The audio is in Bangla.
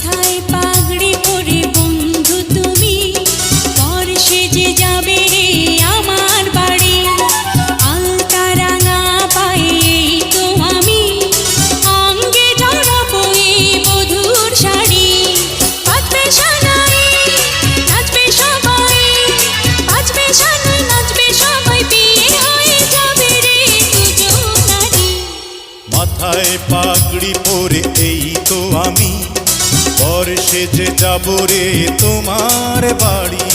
মাথায় পাগড়ি পরে বন্ধু তুমি পর সেজে যাবে রে আমার বাড়ি। আলতা রাঙা পায়ে এই তো আমি অঙ্গে জড়াবো এই বধূর শাড়ি। বাজবে সানাই নাচবে সবাই, বাজবে সানাই নাচবে সবাই, বিয়ে হয়ে যাবে রে দুজনারি। মাথায় পাগড়ি পরে এই তো আমি পর সেজে যাব রে তোমার বাড়ি।